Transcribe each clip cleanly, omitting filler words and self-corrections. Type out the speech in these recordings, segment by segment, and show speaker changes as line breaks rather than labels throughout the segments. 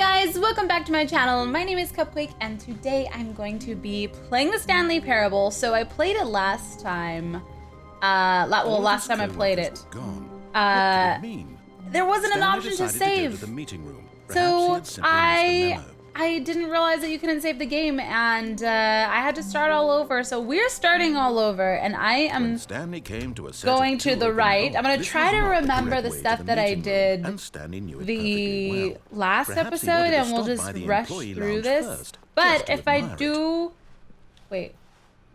guys, welcome back to my channel. My name is Cupquake and today I'm going to be playing the Stanley Parable. So I played it last time. Last time I played it. There wasn't an option to save. So I didn't realize that you couldn't save the game, and I had to start all over. So we're starting all over, and I am going to the right. I'm gonna try to remember the stuff that I did the last episode, and we'll just rush through this. But if I do, wait.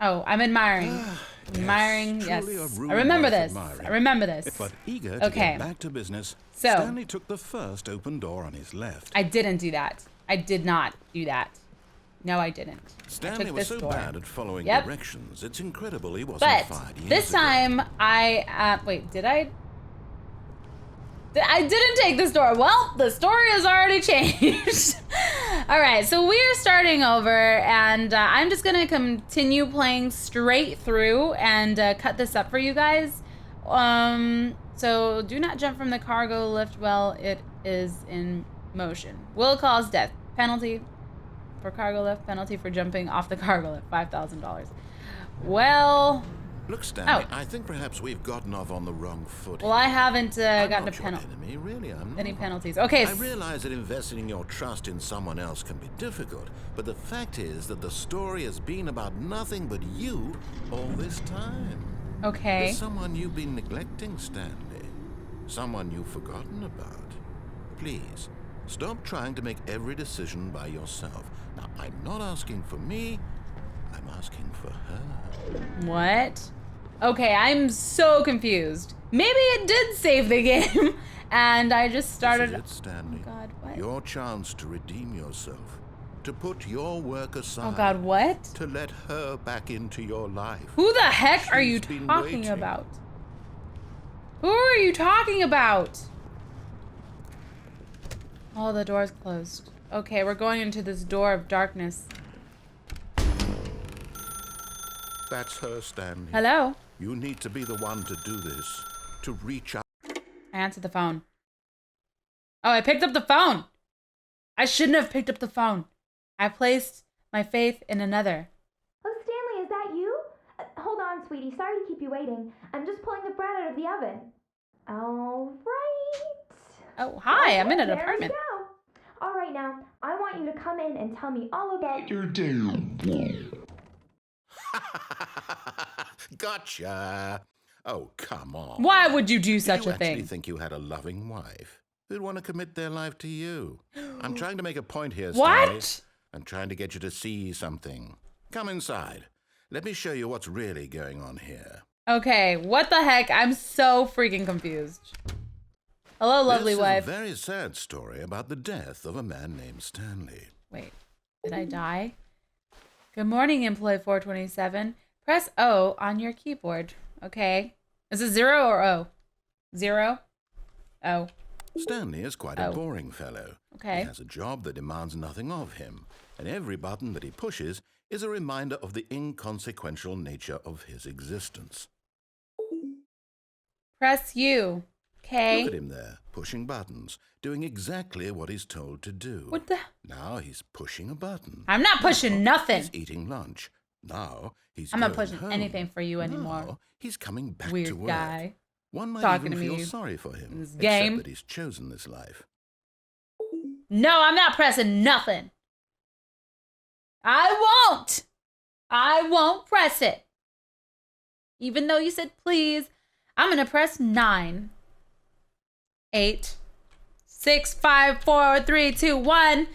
Oh, I'm admiring. Admiring, yes. I remember this. I remember this.
But eager to get back to business,
so
Stanley took the first open door on his left.
I didn't do that. I did not do that. No, I didn't.
Stanley was so bad at following directions, it's incredible he wasn't fired years
this time, wait, did I? I didn't take this door. Well, the story has already changed. All right, so we're starting over, and I'm just gonna continue playing straight through and cut this up for you guys. So do not jump from the cargo lift while it is in motion. Will cause death. Penalty for cargo lift. Penalty for jumping off the cargo lift. $5,000. Well.
Look, Stanley, I think perhaps we've gotten off on the wrong foot.
Well, I haven't gotten a
penalty. Really, I'm not.
Any penalties? Okay.
I realize that investing your trust in someone else can be difficult, but the fact is that the story has been about nothing but you all this time.
Okay.
There's someone you've been neglecting, Stanley. Someone you've forgotten about. Please, stop trying to make every decision by yourself. Now, I'm not asking for me. I'm asking for her.
What? Okay, I'm so confused. Maybe it did save the game, and I just started.
This is it, Stanley.
Oh God, what?
Your chance to redeem yourself, to put your work aside.
Oh God, what?
To let her back into your life.
Who the heck are you talking about? Who are you talking about? Oh, the door's closed. Okay, we're going into this door of darkness.
That's her, Stanley.
Hello?
You need to be the one to do this. To reach out.
I answered the phone. Oh, I picked up the phone. I shouldn't have picked up the phone. I placed my faith in another.
Oh, Stanley, is that you? Hold on, sweetie. Sorry to keep you waiting. I'm just pulling the bread out of the oven. All right.
Oh, hi. I'm in an
There
apartment.
we go. All right, now, I want you to come in and tell me all about your day.
Gotcha. Oh, come on.
Why would you do such
Did
a
you
thing?
actually think you had a loving wife who'd want to commit their life to you? I'm trying to make a point here, Stanley.
What?
I'm trying to get you to see something. Come inside. Let me show you what's really going on here.
Okay, what the heck? I'm so freaking confused. Hello, lovely wife.
This is a very sad story about the death of a man named Stanley.
Wait, did I die? Good morning, employee 427. Press O on your keyboard. Okay. Is it 0 or O? 0? O.
Stanley is quite a boring fellow.
Okay.
He has a job that demands nothing of him, and every button that he pushes is a reminder of the inconsequential nature of his existence.
Press U. Okay.
Look at him there, pushing buttons, doing exactly what he's told to do.
What the?
Now he's pushing a button.
I'm not pushing nothing.
He's eating lunch. Now he's
I'm not
going
pushing
home.
anything for you anymore.
Now he's coming back
Weird
to work.
guy.
One might
Talking
even
to
feel
me
sorry for him,
this
except
game.
that he's chosen this life.
No, I'm not pressing nothing. I won't. I won't press it. Even though you said please, I'm gonna press 9, 8, 6, 5, 4, 3, 2, 1.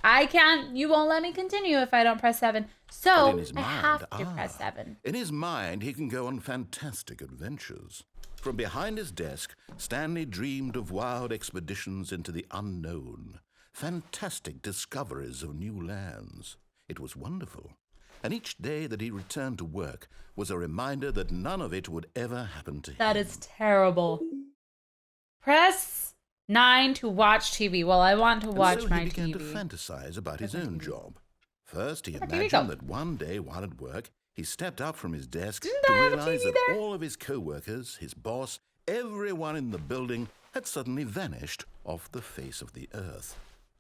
I can't. You won't let me continue if I don't press 7. So I have to press 7.
In his mind, he can go on fantastic adventures. From behind his desk, Stanley dreamed of wild expeditions into the unknown, fantastic discoveries of new lands. It was wonderful. And each day that he returned to work was a reminder that none of it would ever happen to him.
That is terrible. Press 9 to watch TV. Well, I want to watch my TV.
And so he began to fantasize about his own job. First, he imagined that one day while at work, he stepped up from his desk to realize that all of his co-workers, his boss, everyone in the building had suddenly vanished off the face of the earth.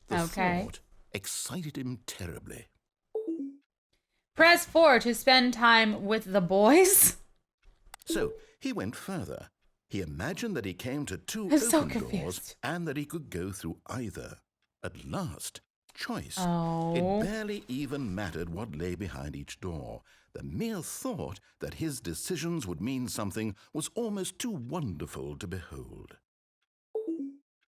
The thought excited him terribly.
Press 4 to spend time with the boys.
So he went further. He imagined that he came to two open doors and that he could go through either. At last, choice. It barely even mattered what lay behind each door. The mere thought that his decisions would mean something was almost too wonderful to behold.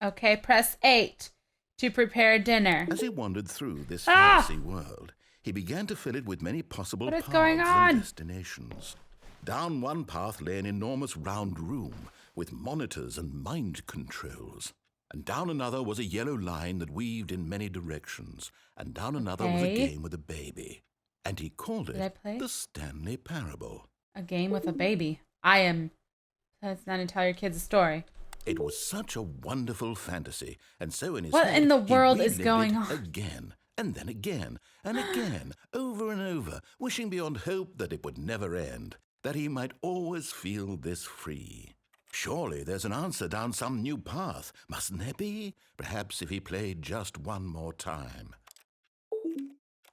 Okay, press 8 to prepare dinner.
As he wandered through this fantasy world, he began to fill it with many possible paths and destinations. Down one path lay an enormous round room with monitors and mind controls. And down another was a yellow line that weaved in many directions. And down another was a game with a baby. And he called it the Stanley Parable.
A game with a baby. That's not to tell your kids a story.
It was such a wonderful fantasy. And so in his
What
head,
in the world is going on?
Again, and then again, and again, over and over, wishing beyond hope that it would never end, that he might always feel this free. Surely there's an answer down some new path, mustn't there be? Perhaps if he played just one more time.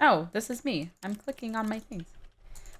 Oh, this is me. I'm clicking on my things.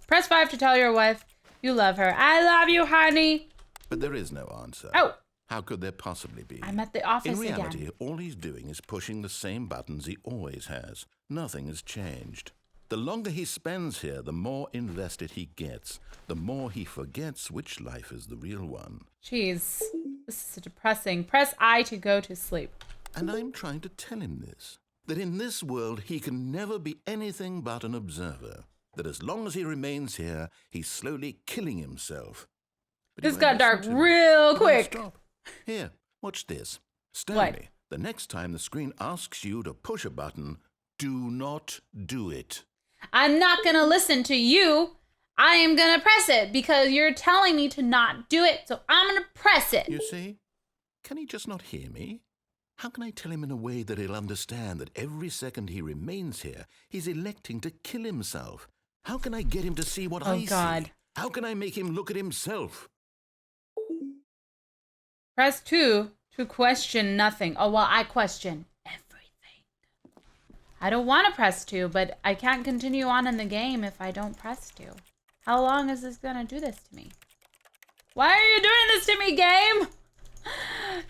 Press 5 to tell your wife you love her. I love you, honey.
But there is no answer.
Oh.
How could there possibly be?
I'm at the office
again. In reality,
again.
all he's doing is pushing the same buttons he always has. Nothing has changed. The longer he spends here, the more invested he gets. The more he forgets which life is the real one.
Jeez, this is depressing. Press I to go to sleep.
And I'm trying to tell him this. That in this world, he can never be anything but an observer. That as long as he remains here, he's slowly killing himself. But
this got dark real quick.
Stop. Here, watch this. Stanley, the next time the screen asks you to push a button, do not do it.
I'm not going to listen to you. I am going to press it because you're telling me to not do it, so I'm going to press it.
You see? Can he just not hear me? How can I tell him in a way that he'll understand that every second he remains here, he's electing to kill himself? How can I get him to see what I see? How can I make him look at himself?
Press 2 to question nothing. Oh, well, I question everything. I don't want to press 2, but I can't continue on in the game if I don't press 2. How long is this going to do this to me? Why are you doing this to me, game?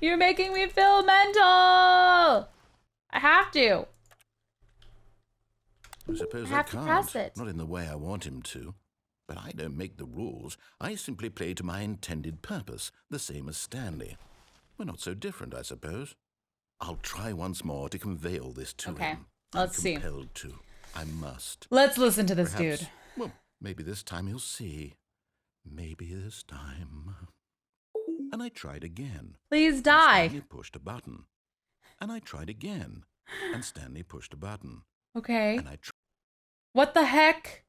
You're making me feel mental. I have to.
I suppose I can't. Press it. Not in the way I want him to. But I don't make the rules. I simply play to my intended purpose, the same as Stanley. We're not so different, I suppose. I'll try once more to convey all this to him.
Let's see.
I'm compelled to. I must.
Let's listen to this dude.
Well, maybe this time he'll see. Maybe this time. And I tried again.
Please die.
Stanley pushed a button. And I tried again. And Stanley pushed a button.
Okay.
And I
what the heck?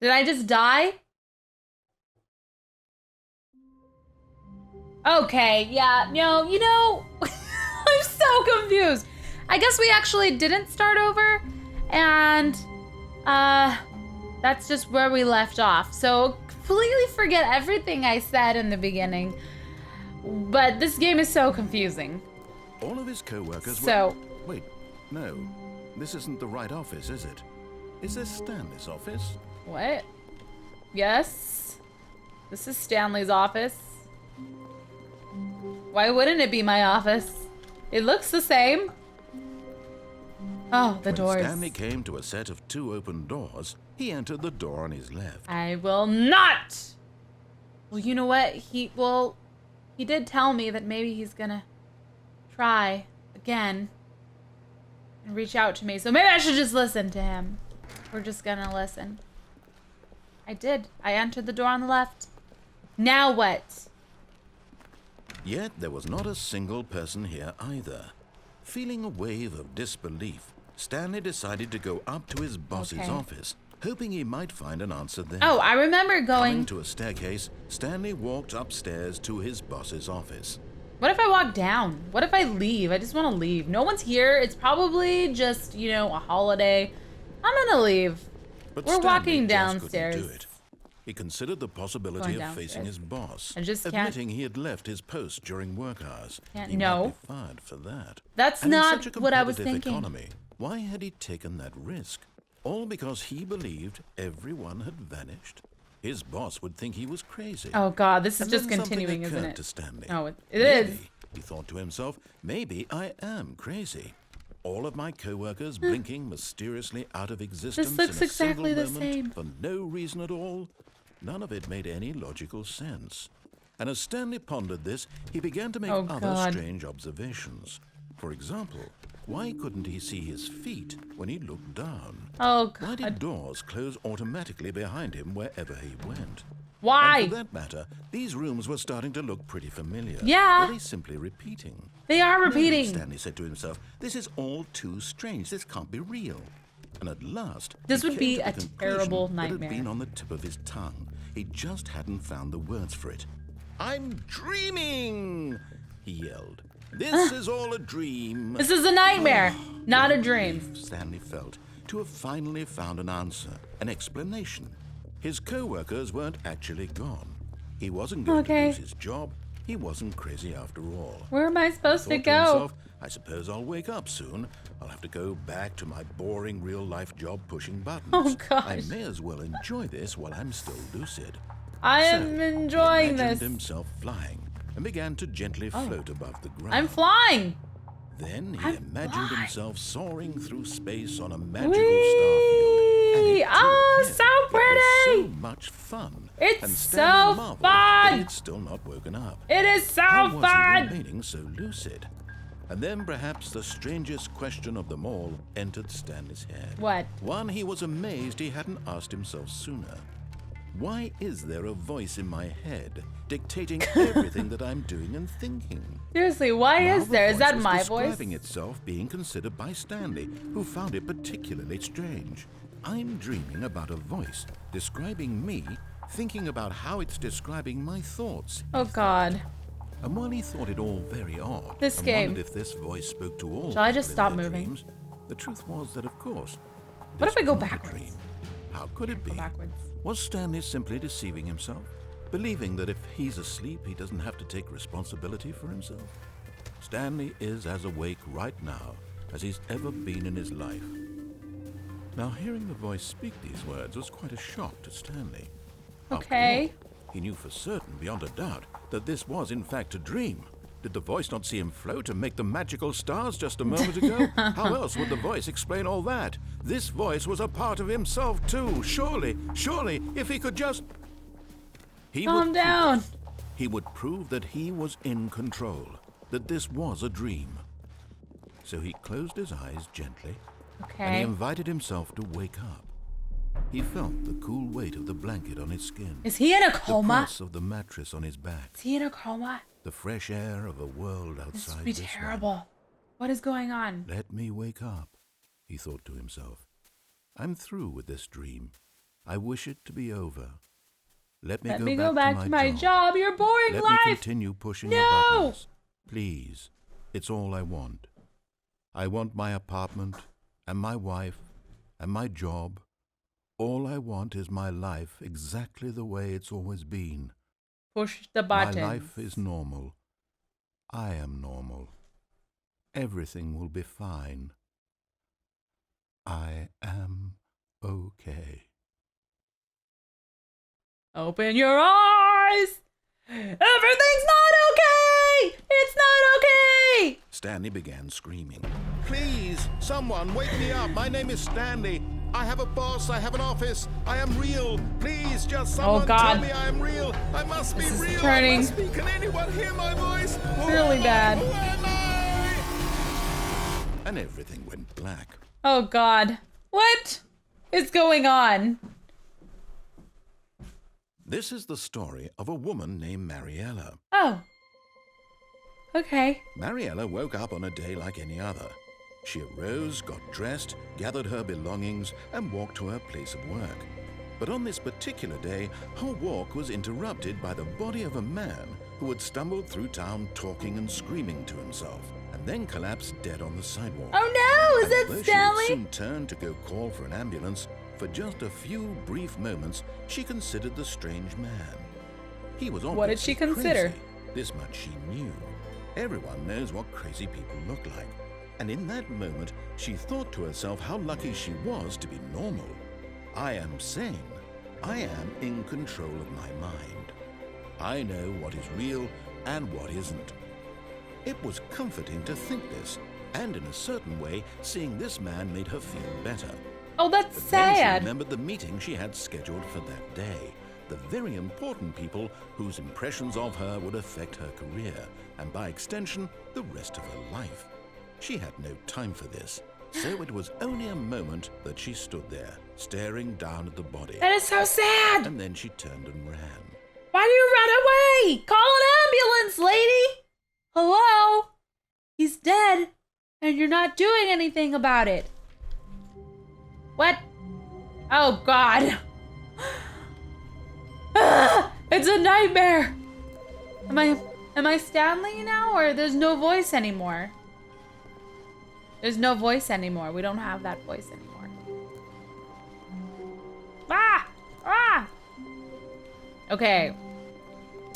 Did I just die? Okay, yeah, no, you know, I'm so confused. I guess we actually didn't start over, and that's just where we left off. So completely forget everything I said in the beginning, but this game is so confusing.
All of his co-workers Wait, no, this isn't the right office, is it? Is this Stanley's office?
What? Yes. This is Stanley's office. Why wouldn't it be my office? It looks the same. Oh, the doors.
When Stanley came to a set of 2 open doors, he entered the door on his left.
I will not! Well, you know what? He did tell me that maybe he's gonna try again and reach out to me. So maybe I should just listen to him. We're just gonna listen. I did. I entered the door on the left. Now what?
Yet there was not a single person here either. Feeling a wave of disbelief, Stanley decided to go up to his boss's office, hoping he might find an answer there.
Oh, I remember going...
Coming to a staircase, Stanley walked upstairs to his boss's office.
What if I walk down? What if I leave? I just want to leave. No one's here. It's probably just, you know, a holiday. I'm gonna leave.
But
We're
Stanley
walking
just
downstairs.
couldn't do it. He considered the possibility of facing his boss,
I just
admitting he had left his post during work hours. He
No.
might be fired for that.
That's
and
not
in such a
what I was
competitive
thinking.
economy, why had he taken that risk? All because he believed everyone had vanished? His boss would think he was crazy.
Oh God, this is
And
just
then something
continuing, isn't
occurred
it?
to Stanley.
Oh, it
Maybe,
is.
he thought to himself, maybe I am crazy. All of my co-workers blinking mysteriously out of existence
looks
in a
exactly
single
the
moment
same.
for no reason at all. None of it made any logical sense. And as Stanley pondered this, he began to make
Oh,
other
God.
strange observations. For example, why couldn't he see his feet when he looked down?
Oh
Why
God.
did doors close automatically behind him wherever he went?
Why?
And for that matter, these rooms were starting to look pretty familiar.
Yeah.
Were they simply repeating?
They are
No,
repeating.
Stanley said to himself, this is all too strange. This can't be real. And at last,
This
he
would
came
be
to the
a
conclusion
terrible
that
nightmare.
had been on the tip of his tongue. He just hadn't found the words for it. I'm dreaming, he yelled. This is all a dream.
This is a nightmare, not a
What
dream.
relief Stanley felt to have finally found an answer, an explanation. His co-workers weren't actually gone. He wasn't going to lose his job. He wasn't crazy after all.
Where am I supposed to
Thought
go?
himself, I suppose I'll wake up soon. I'll have to go back to my boring real-life job pushing buttons.
Oh, gosh.
I may as well enjoy this while I'm still lucid.
I
So,
am enjoying
he imagined
this.
himself flying and began to gently float above the ground.
I'm flying.
Then he
I'm
imagined
flying.
himself soaring through space on a magical starfield. And
Whee!
it
Oh,
too, again,
so
it was
pretty.
so much fun.
It's
and
so
Stanley marveled that
fun.
he'd still not woken up.
It is so
How was he
fun.
remaining so lucid? And then perhaps the strangest question of them all entered Stanley's head.
What?
One he was amazed he hadn't asked himself sooner. Why is there a voice in my head dictating everything that I'm doing and thinking?
Seriously, why
Now
is
the
there? Is that
was
my voice?
describing itself being considered by Stanley, who found it particularly strange. I'm dreaming about a voice describing me, thinking about how it's describing my thoughts.
Oh God.
And while he thought it all very odd,
This
and
game.
wondered if this voice spoke to all
Shall I just
people in
stop
their
moving?
dreams, the truth was that, of course,
What if
this
I go
was a
backwards?
dream. How could it be?
Go backwards.
Was Stanley simply deceiving himself, believing that if he's asleep, he doesn't have to take responsibility for himself? Stanley is as awake right now as he's ever been in his life. Now, hearing the voice speak these words was quite a shock to Stanley. After
Okay.
all, he knew for certain, beyond a doubt, that this was in fact a dream. Did the voice not see him float and make the magical stars just a moment ago? How else would the voice explain all that? This voice was a part of himself too. Surely, if he could just... He
Calm
would
down.
prove it. He would prove that he was in control, that this was a dream. So he closed his eyes gently, and he
Okay.
invited himself to wake up. He felt the cool weight of the blanket on his skin,
Is he in a
the
coma?
press of the mattress on his back,
Is he in a coma?
the fresh air of a world
This
outside
would be
this one.
terrible. What is going on?
Let me wake up, he thought to himself. I'm through with this dream. I wish it to be over. Let me
go back to my job. Your boring
Let
life.
me continue pushing the
No!
buttons. Please, it's all I want. I want my apartment, and my wife, and my job. All I want is my life exactly the way it's always been.
Push the button.
My life is normal. I am normal. Everything will be fine. I am okay.
Open your eyes. Everything's not okay. It's not okay.
Stanley began screaming. Please, someone, wake me up. My name is Stanley. I have a boss. I have an office. I am real. Please, just someone
God.
tell me I am real. I must be
This is
real.
turning
I must be. Can anyone hear my voice? Who
really
am I?
bad.
Who am I? And everything went black.
Oh God. What is going on?
This is the story of a woman named Mariella.
Oh. Okay.
Mariella woke up on a day like any other. She arose, got dressed, gathered her belongings, and walked to her place of work. But on this particular day, her walk was interrupted by the body of a man who had stumbled through town talking and screaming to himself, and then collapsed dead on the sidewalk.
Oh no, is
And
that
although
Stanley?
She would soon turn to go call for an ambulance, For just a few brief moments, she considered the strange man. He was obviously
What did she consider?
crazy. This much she knew. Everyone knows what crazy people look like. And in that moment, she thought to herself how lucky she was to be normal. I am sane. I am in control of my mind. I know what is real and what isn't. It was comforting to think this, and in a certain way, seeing this man made her feel better.
Oh, that's
But then she
sad.
remembered the meeting she had scheduled for that day. The very important people whose impressions of her would affect her career, and by extension, the rest of her life. She had no time for this, so it was only a moment that she stood there, staring down at the body.
That is so sad.
And then she turned and ran.
Why do you run away? Call an ambulance, lady. Hello? He's dead, and you're not doing anything about it. What? Oh, God. It's a nightmare. Am I Stanley now, or there's no voice anymore? There's no voice anymore. We don't have that voice anymore. Ah! Ah! Okay.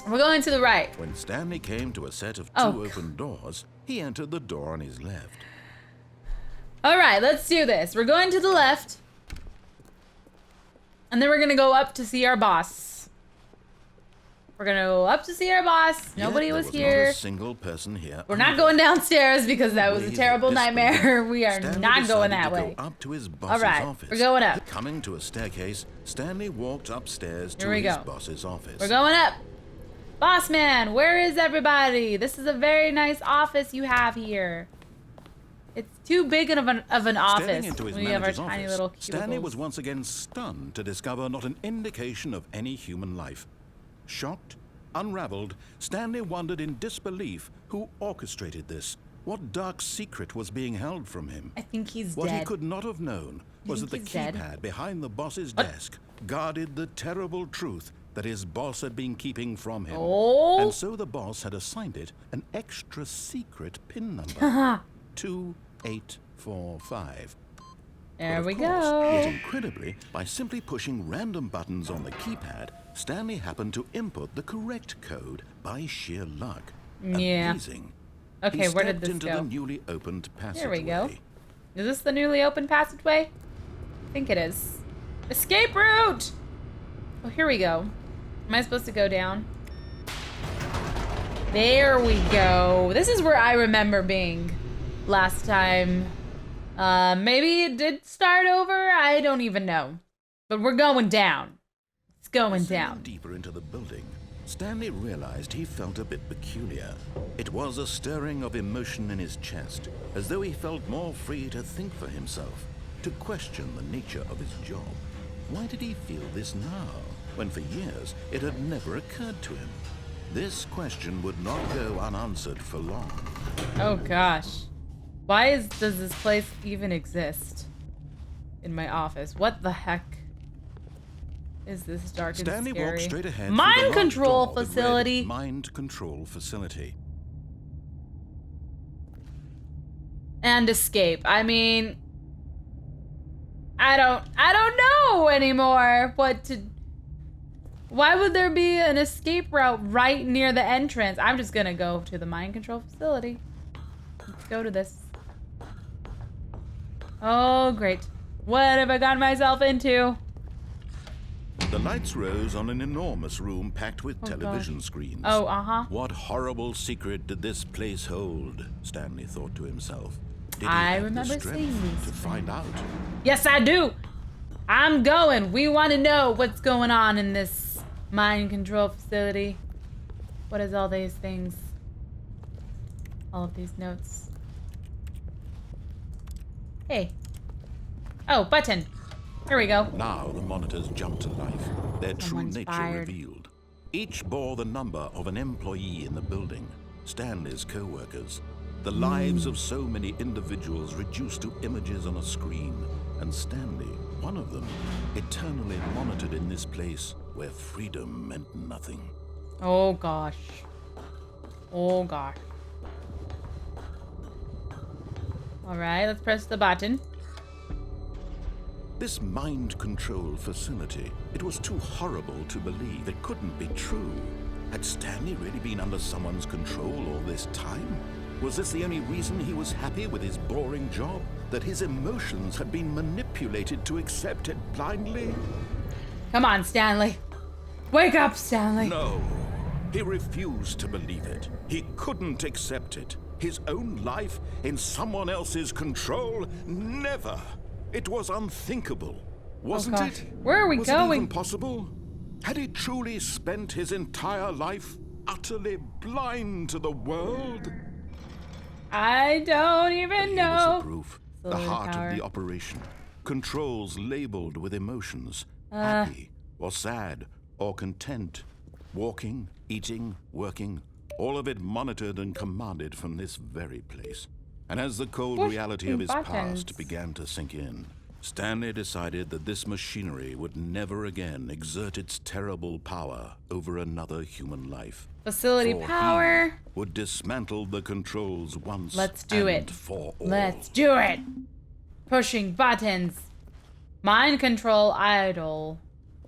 We're going to the right.
When Stanley came to a set of two
Oh,
open doors, he entered the door on his left.
All right, let's do this. We're going to the left. And then we're going to go up to see our boss. We're going to go up to see our boss. Nobody was
Not
here.
a single person here.
We're not going downstairs because that was a
Ways
terrible
of
nightmare.
disbelief.
We are
Stanley
not going
decided
that
to
way.
Go up to his
All
boss's
right,
office.
we're going up.
Coming to a staircase, Stanley walked upstairs
Here
to
we
his
go.
boss's office.
We're going up. Boss man, where is everybody? This is a very nice office you have here. It's too big of an
Stepping
office.
into his
We have our
manager's
tiny
office,
little cubicles.
Stanley was once again stunned to discover not an indication of any human life. Shocked, unraveled, Stanley wondered in disbelief who orchestrated this. What dark secret was being held from him?
I think he's
What
dead.
he could not have known was that the
think he's dead?
keypad behind the boss's
What?
desk guarded the terrible truth that his boss had been keeping from him.
Oh.
And so the boss had assigned it an extra secret PIN number. 2845.
There
But
we
of course, yet
go.
incredibly, by simply pushing random buttons on the keypad, Stanley happened to input the correct code by sheer luck.
Yeah.
Amazing.
Okay,
He
where did
stepped
this
into
go?
the newly opened passageway.
There we go. Is this the newly opened passageway? I think it is. Escape route! Oh, here we go. Am I supposed to go down? There we go. This is where I remember being last time. Maybe it did start over? I don't even know. But we're going down. It's going down.
Deeper into the building, Stanley realized he felt a bit peculiar. It was a stirring of emotion in his chest, as though he felt more free to think for himself, to question the nature of his job. Why did he feel this now, when for years it had never occurred to him? This question would not go unanswered for long.
Oh gosh. Why does this place even exist in my office? What the heck is this dark and
Stanley
scary?
walked straight ahead.
Mind
through the large
control
door that read
facility.
Mind control facility.
And escape. I mean, I don't know anymore what to. Why would there be an escape route right near the entrance? I'm just gonna go to the mind control facility. Let's go to this. Oh, great. What have I gotten myself into?
The lights rose on an enormous room packed with television screens.
Oh, uh-huh.
What horrible secret did this place hold? Stanley thought to himself. Did he
I
have
remember
the strength
seeing these
to find out?
Yes, I do. I'm going. We want to know what's going on in this mind control facility. What is all these things? All of these notes. Hey. Oh, button. Here we go.
Now the monitors jumped to life, their true
Someone's
nature
fired.
revealed. Each bore the number of an employee in the building, Stanley's co-workers. The lives of so many individuals reduced to images on a screen, and Stanley, one of them, eternally monitored in this place where freedom meant nothing.
Oh, gosh. Oh, gosh. All right, let's press the button.
This mind control facility, it was too horrible to believe. It couldn't be true. Had Stanley really been under someone's control all this time? Was this the only reason he was happy with his boring job? That his emotions had been manipulated to accept it blindly?
Come on, Stanley. Wake up, Stanley.
No. He refused to believe it. He couldn't accept it. His own life in someone else's control? Never. It was unthinkable, wasn't it?
Where are we
was
going?
Was it even possible? Had he truly spent his entire life utterly blind to the world?
I don't even know.
Here was the proof. The
Solar
heart
power.
of the operation. Controls labeled with emotions. Happy or sad or content. Walking, eating, working. All of it monitored and commanded from this very place. And as the cold reality of his past began to sink in, Stanley decided that this machinery would never again exert its terrible power over another human life.
Facility
For
power.
he would dismantle the controls once
Let's do
and
it.
for all.
Let's do it. Pushing buttons. Mind control idle.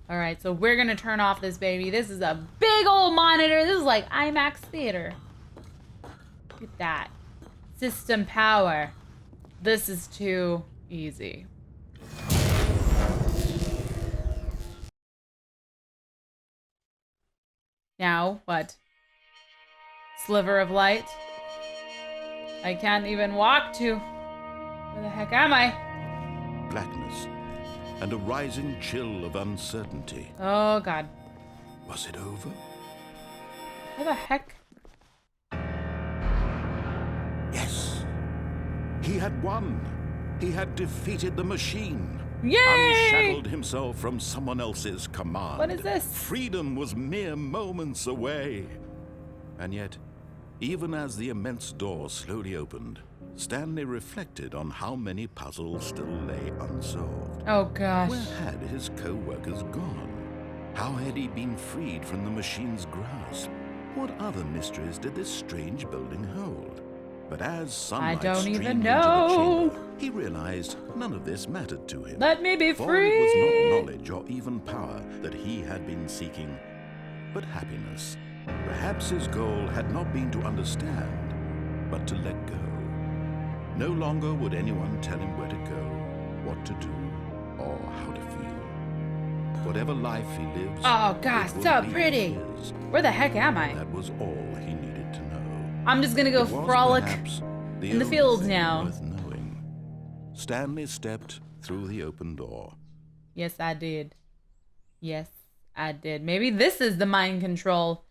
All right, so we're gonna turn off this baby. This is a big old monitor. This is like IMAX theater. Look at that. System power. This is too easy. Now, what? Sliver of light? I can't even walk to. Where the heck am I?
Blackness and a rising chill of uncertainty.
Oh, God.
Was it over?
Where the heck?
Yes. He had won. He had defeated the machine.
Yay!
Unshackled himself from someone else's command.
What is this?
Freedom was mere moments away. And yet, even as the immense door slowly opened, Stanley reflected on how many puzzles still lay unsolved.
Oh, gosh.
Where had his co-workers gone? How had he been freed from the machine's grasp? What other mysteries did this strange building hold? But as sunlight
don't
streamed
even
into
know.
the chamber, he realized none of this mattered to him.
Let me be
For
free!
it was not knowledge or even power that he had been seeking, but happiness. Perhaps his goal had not been to understand, but to let go. No longer would anyone tell him where to go, what to do, or how to feel. Whatever life he lives,
Oh, gosh,
it will
so
be
pretty.
his.
Where the heck am I?
That was all he needed to know.
I'm just gonna go
It was
frolic
perhaps
in the
only
fields
thing
now.
worth knowing. Stanley stepped through the open door.
Yes, I did. Yes, I did. Maybe this is the mind control.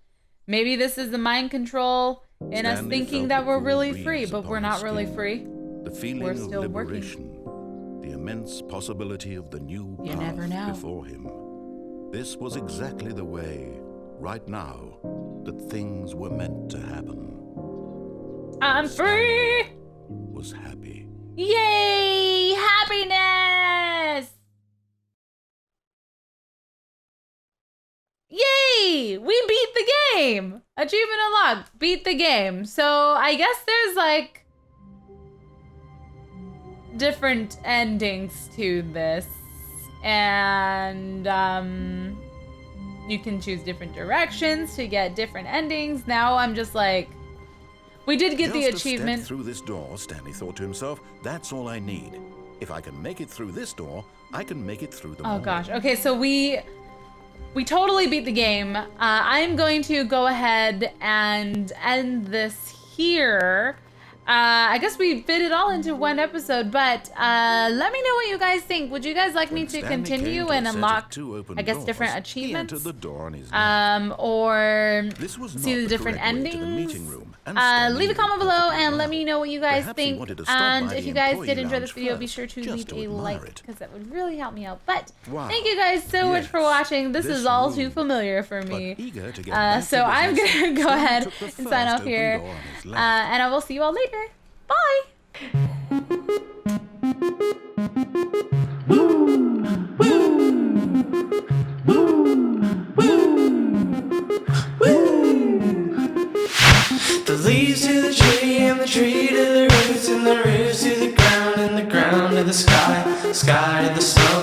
Maybe this is the mind control in us
Stanley
thinking
felt
that
the
we're
cool
really
breeze
free, but
upon
we're
his
not really
skin.
free.
The feeling
We're
of
still working.
liberation, the immense possibility of the new
You
path
never know.
before him. This was exactly the way, right now, that things were meant to happen.
I'm free!
Was happy.
Yay! Happiness! Yay! We beat the game! Achievement unlocked. Beat the game. So I guess there's like different endings to this. And you can choose different directions to get different endings. Now I'm just like, we did get the
Just a
achievement.
step through this door, Stanley thought to himself, that's all I need. If I can make it through this door, I can make it through them all.
Oh gosh. Okay, so we totally beat the game. I'm going to go ahead and end this here. I guess we fit it all into one episode, but let me know what you guys think. Would you guys like me
When
to
Stanley
continue
came to a
and
set of
unlock,
two open
I guess,
doors,
different
he
achievements?
entered the door on his left.
Or
This was
see
not
the
the
different
correct way to
endings?
the meeting room, and Stanley
Leave a
knew
comment
it
below
perfectly
and let
well.
me know what you guys
Perhaps he
think.
wanted to stop
And
by
if
the
you guys
employee
did enjoy this
lounge
video, be
first,
sure to
just
leave
to
a
admire
like,
it.
because that would really help me out. But
Wow.
thank you guys so much for
Yes.
watching. This
This
is all too
room.
familiar for
But
me.
eager to get back
So
to
I'm
business,
gonna go
Stanley
ahead
took the
and sign
first
off
open
here.
door on his left.
And I will see you all later. Bye!
The leaves to the tree and the tree to the roots and the roots to the ground and the ground to the sky to the snow.